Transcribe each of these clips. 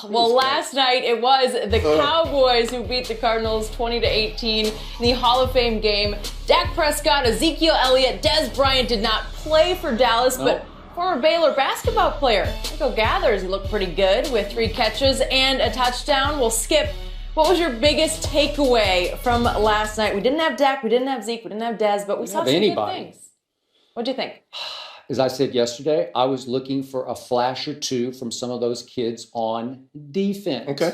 Well, last night it was the Cowboys who beat the Cardinals 20-18 in the Hall of Fame game. Dak Prescott, Ezekiel Elliott, Dez Bryant did not play for Dallas, but former Baylor basketball player Rico Gathers, he looked pretty good with 3 catches and a touchdown. Well, Skip, what was your biggest takeaway from last night? We didn't have Dak, we didn't have Zeke, we didn't have Dez, but we saw some good things. What'd you think? As I said yesterday, I was looking for a flash or two from some of those kids on defense. Okay.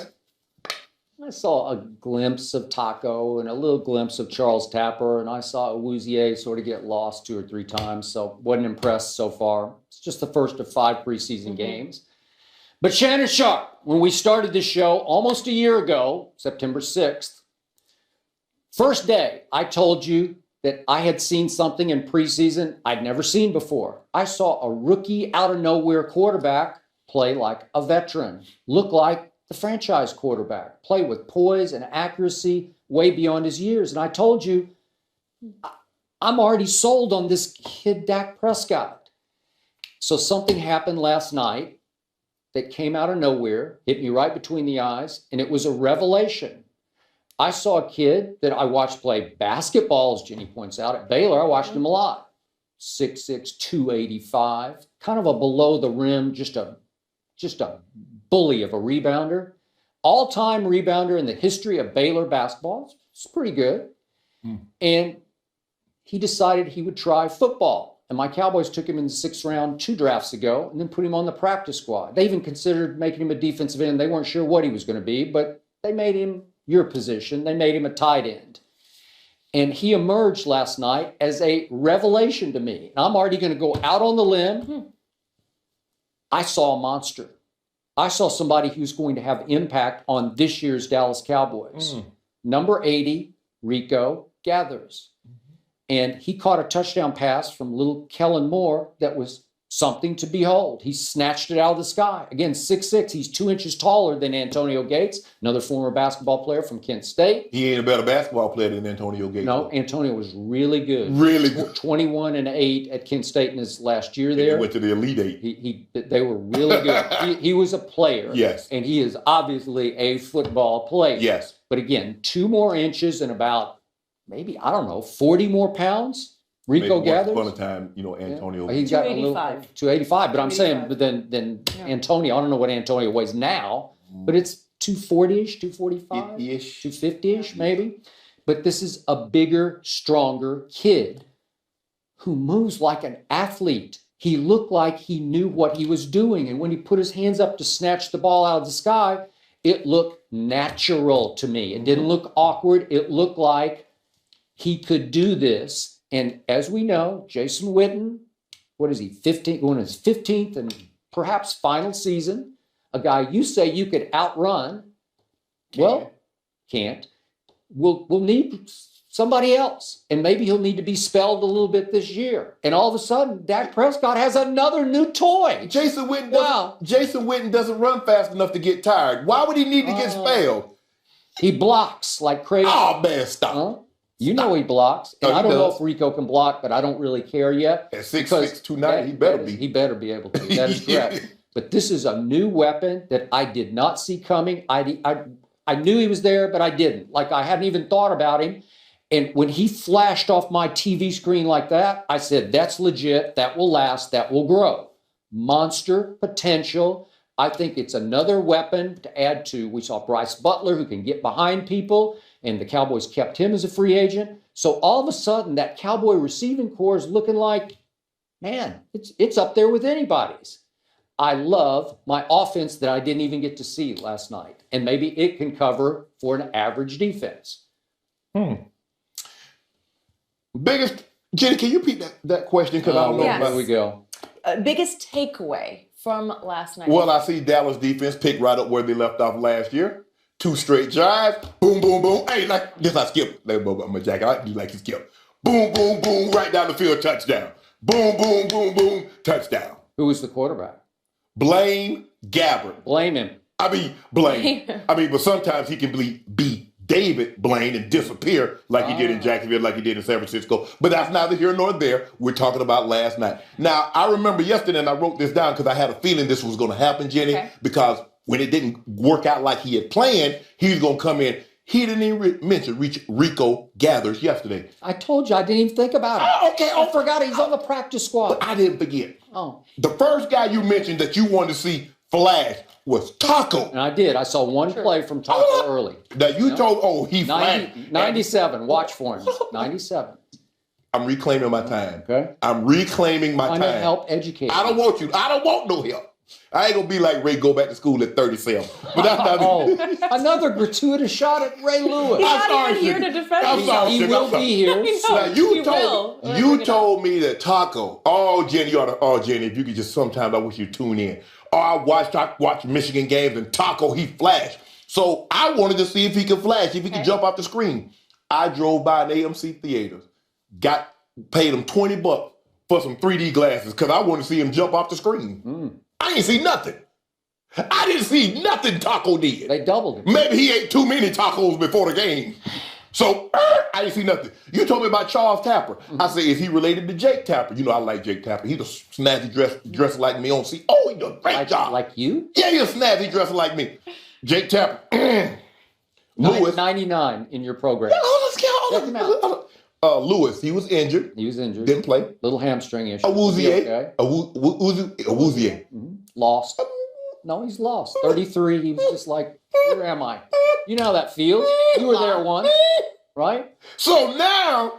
I saw a glimpse of Taco and a little glimpse of Charles Tapper, and I saw Awuzie sort of get lost 2 or 3 times, so wasn't impressed so far. It's just the first of 5 preseason games. But Shannon Sharp, when we started this show almost a year ago, September 6th, first day, I told you that I had seen something in preseason I'd never seen before. I saw a rookie out-of-nowhere quarterback play like a veteran, look like the franchise quarterback, play with poise and accuracy way beyond his years. And I told you, I'm already sold on this kid, Dak Prescott. So something happened last night that came out of nowhere, hit me right between the eyes, and it was a revelation. I saw a kid that I watched play basketball, as Jenny points out, at Baylor. I watched him a lot. 6'6", 285, kind of a below the rim, just a bully of a rebounder. All-time rebounder in the history of Baylor basketball. It's pretty good. And he decided he would try football. And my Cowboys took him in the 6th round 2 drafts ago and then put him on the practice squad. They even considered making him a defensive end. They weren't sure what he was going to be, but they made him your position. They made him a tight end. And he emerged last night as a revelation to me. And I'm already going to go out on the limb. I saw a monster. I saw somebody who's going to have impact on this year's Dallas Cowboys. Number 80, Rico Gathers. And he caught a touchdown pass from little Kellen Moore that was something to behold. He snatched it out of the sky. Again, 6'6", he's 2 inches taller than Antonio Gates, another former basketball player from Kent State. He ain't a better basketball player than Antonio Gates. No, Antonio was really good. Really good. 21-8 at Kent State in his last year there. He went to the Elite Eight. They were really good. He was a player. Yes. And he is obviously a football player. Yes. But again, 2 more inches and about maybe, 40 more pounds. Rico Gathers. Once upon a time, Antonio. He's got 285. 285, but I'm saying, but then Antonio, I don't know what Antonio weighs now, but it's 240-ish, 245, 250-ish maybe. But this is a bigger, stronger kid who moves like an athlete. He looked like he knew what he was doing. And when he put his hands up to snatch the ball out of the sky, it looked natural to me. It didn't look awkward. It looked like he could do this. And as we know, Jason Witten, what is he, 15, going his 15th and perhaps final season, a guy you say you could outrun, can't. We'll need somebody else. And maybe he'll need to be spelled a little bit this year. And all of a sudden, Dak Prescott has another new toy. Jason Witten doesn't run fast enough to get tired. Why would he need to get spelled? He blocks like crazy. Oh, man, stop. You know he blocks. And I don't know if Rico can block, but I don't really care yet. At 6'6", 290, he better be. He better be able to. That is correct. But this is a new weapon that I did not see coming. I knew he was there, but I didn't. Like, I hadn't even thought about him. And when he flashed off my TV screen like that, I said, that's legit. That will last. That will grow. Monster potential. I think it's another weapon to add to. We saw Bryce Butler, who can get behind people, and the Cowboys kept him as a free agent. So all of a sudden, that Cowboy receiving core is looking like, man, it's up there with anybody's. I love my offense that I didn't even get to see last night. And maybe it can cover for an average defense. Jenny, can you repeat that question? Because I don't know. Yes. There we go. Biggest takeaway from last night? Well, I see Dallas defense pick right up where they left off last year. 2 straight drives. Boom, boom, boom. Hey, like this, I skip. I'm a jacket. I do like to skip. Boom, boom, boom. Right down the field, touchdown. Boom, boom, boom, boom. Touchdown. Who was the quarterback? Blaine Gabbert. Blame him. But sometimes he can be David Blaine and disappear like he did in Jacksonville, like he did in San Francisco. But that's neither here nor there. We're talking about last night. Now, I remember yesterday, and I wrote this down because I had a feeling this was going to happen, Jenny, because when it didn't work out like he had planned, he was going to come in. He didn't even mention Rico Gathers yesterday. I told you I didn't even think about it. I forgot he's on the practice squad. But I didn't forget. Oh. The first guy you mentioned that you wanted to see flash was Taco. And I did. I saw one play from Taco early. Now you told, he flashed. 97. Watch for him. 97. I'm reclaiming my time. Okay. I'm reclaiming my I time. need help educate. I don't want no help. I ain't gonna be like Ray, go back to school at 37. But that's not another gratuitous shot at Ray Lewis. He's not even here to defend himself. He will be here. Now you told me that Taco. Oh, Jenny, Jenny, if you could just sometimes I wish you'd tune in. Oh, I watch Michigan games and Taco, he flashed. So I wanted to see if he could flash, if he could jump off the screen. I drove by an AMC theaters, paid him $20 for some 3D glasses because I wanted to see him jump off the screen. I ain't see nothing. I didn't see nothing Taco did. They doubled it. Maybe he ate too many tacos before the game. So I didn't see nothing. You told me about Charles Tapper. I said, is he related to Jake Tapper? You know I like Jake Tapper. He's a snazzy dressed like me on C. Oh, he does a great job. Like you? Yeah, he's a snazzy dresser like me. Jake Tapper. Lewis. 99 in your program. Lewis, he was injured. Didn't play. Little hamstring issue. Awuzie. Lost. No, he's lost. 33. He was just like, where am I? You know how that feels. You were there once, right? So now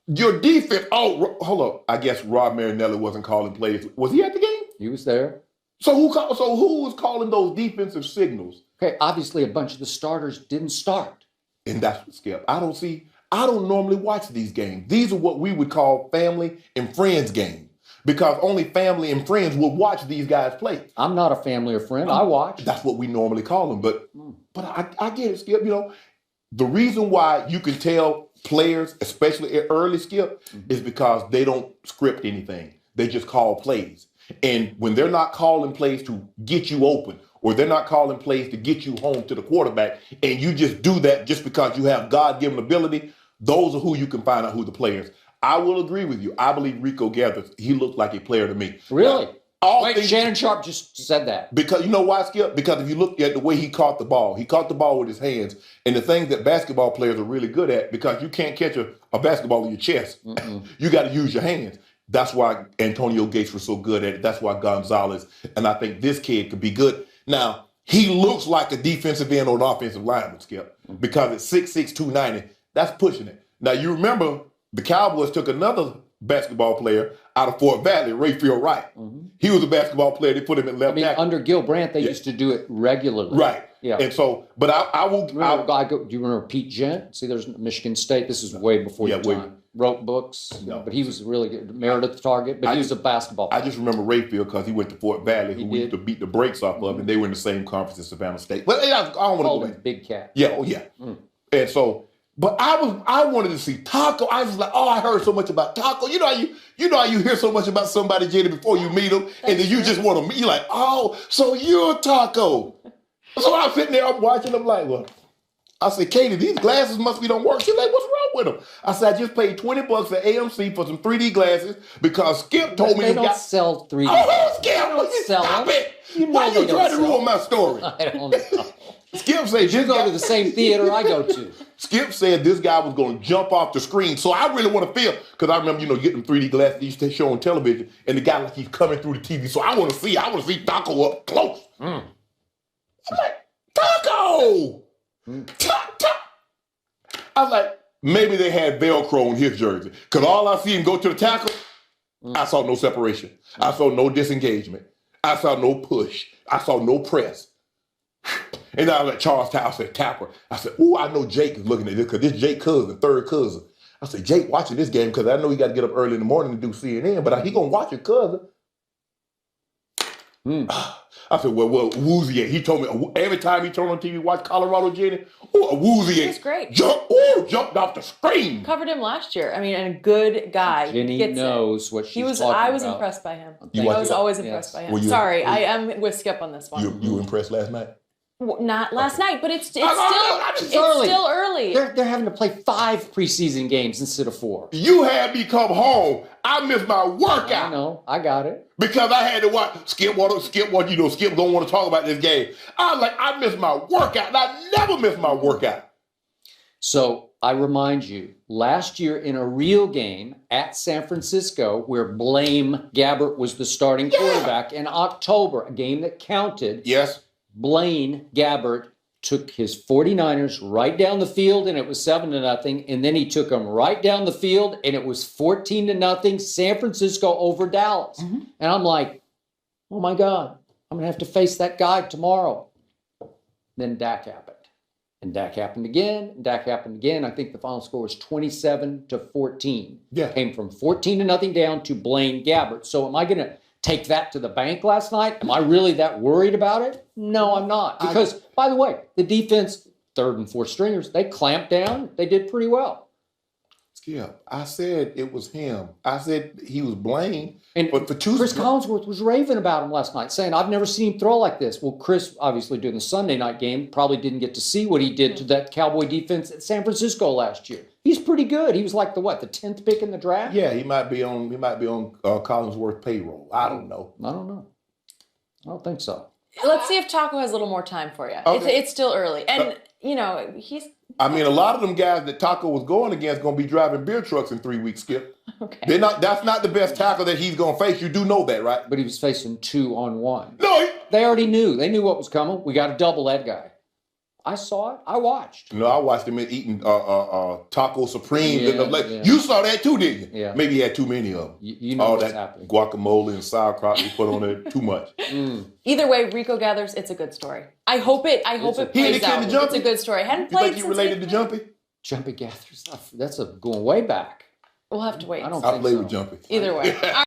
your defense. Oh, hold up. I guess Rob Marinelli wasn't calling plays. Was he at the game? He was there. So who was calling those defensive signals? Okay, obviously a bunch of the starters didn't start. And that's what Skip. I don't normally watch these games. These are what we would call family and friends games. Because only family and friends will watch these guys play. I'm not a family or friend. I watch. That's what we normally call them. But I get it, Skip. You know, the reason why you can tell players, especially early, Skip, is because they don't script anything. They just call plays. And when they're not calling plays to get you open, or they're not calling plays to get you home to the quarterback, and you just do that just because you have God-given ability, those are who you can find out who the players. I will agree with you. I believe Rico Gathers, he looked like a player to me. Really? Shannon Sharp just said that. Because you know why, Skip? Because if you look at the way he caught the ball with his hands. And the things that basketball players are really good at, because you can't catch a basketball in your chest. You got to use your hands. That's why Antonio Gates was so good at it. That's why Gonzalez. And I think this kid could be good. Now, he looks like a defensive end or an offensive lineman, Skip. Because at 6'6", 290, that's pushing it. Now, you remember the Cowboys took another basketball player out of Fort Valley, Rayfield Wright. He was a basketball player. They put him in left tackle. Under Gil Brandt, they used to do it regularly. Right. Yeah. And so, but I will. Do you remember Pete Gent? See, there's Michigan State. This is way before your time. Wrote books, but he was really good. Meredith Target, but he was a basketball player. I just remember Rayfield because he went to Fort Valley, who we used to beat the brakes off of, and they were in the same conference as Savannah State. But I don't want to go back. Big cat. Yeah, And so, but I wanted to see Taco. I was like, I heard so much about Taco. You know how you hear so much about somebody, Jenny, before you meet them, and then you just want to meet. You're like, so you're Taco. So I'm sitting there, I'm watching. I'm like, well. I said, Katie, these glasses must be don't work. She's like, what's wrong with them? I said, I just paid $20 at AMC for some 3D glasses because Skip told me they don't sell 3D. Skip, stop it. Why you trying to ruin my story? I don't know. Skip said, you go to the same theater I go to. Skip said this guy was going to jump off the screen. So I really want to feel, because I remember, getting 3D glasses they used to show on television, and the guy like he's coming through the TV. So I want to see Taco up close. I'm like, Taco! I was like, maybe they had Velcro on his jersey. Because all I see him go to the tackle, I saw no separation. I saw no disengagement. I saw no push. I saw no press. And I was like, Charles Tapper. I said, I know Jake is looking at this because this Jake cousin, third cousin. I said, Jake watching this game because I know he got to get up early in the morning to do CNN, but he going to watch his cousin. I said, well, Awuzie. He told me every time he turned on TV, watch Colorado, Jenny. Awuzie. He's great. Jumped off the screen. Covered him last year. I mean, and a good guy. Jenny knows what she's talking about. I was impressed by him. I was always impressed by him. Sorry, I am with Skip on this one. You were impressed last night? Not last night, but it's still early. still early. They're having to play 5 preseason games instead of 4. You had me come home. I missed my workout. I know. I got it. Because I had to watch Skip, you know, Skip don't want to talk about this game. I missed my workout. And I never miss my workout. So I remind you, last year in a real game at San Francisco, where Blaine Gabbert was the starting quarterback in October, a game that counted. Yes. Blaine Gabbert took his 49ers right down the field, and it was 7-0. And then he took them right down the field, and it was 14-0, San Francisco over Dallas. Mm-hmm. And I'm like, oh my God, I'm going to have to face that guy tomorrow. Then Dak happened. And Dak happened again, and Dak happened again. I think the final score was 27-14. Yeah. Came from 14-0 down to Blaine Gabbert. So am I going to take that to the bank last night? Am I really that worried about it? No, I'm not. Because, by the way, the defense, 3rd and 4th stringers, they clamped down. They did pretty well. Skip, I said it was him. I said he was blamed. But for 2 Chris Collinsworth was raving about him last night, saying, I've never seen him throw like this. Well, Chris, obviously during the Sunday night game, probably didn't get to see what he did to that Cowboy defense at San Francisco last year. He's pretty good. He was like the 10th pick in the draft? Yeah, he might be on Collinsworth payroll. I don't know. I don't think so. Let's see if Taco has a little more time for you. Okay. It's still early. And, you know, he's... I mean, a lot of them guys that Taco was going against going to be driving beer trucks in 3 weeks, Skip. Okay. That's not the best tackle that he's going to face. You do know that, right? But he was facing 2-on-1. No. They already knew. They knew what was coming. We got to double that guy. I saw it. I watched. No, I watched him eating Taco Supremes. Yeah. You saw that too, didn't you? Yeah. Maybe he had too many of them. You know all what's that happening. Guacamole and sauerkraut he put on it, too much. Either way, Rico gathers it's a good story. I hope it plays out. It's a good story. Hadn't You played think he since related to Jumpy? Jumpy Gathers. That's going way back. We'll have to wait. I don't I think played so. with Jumpy. Either way.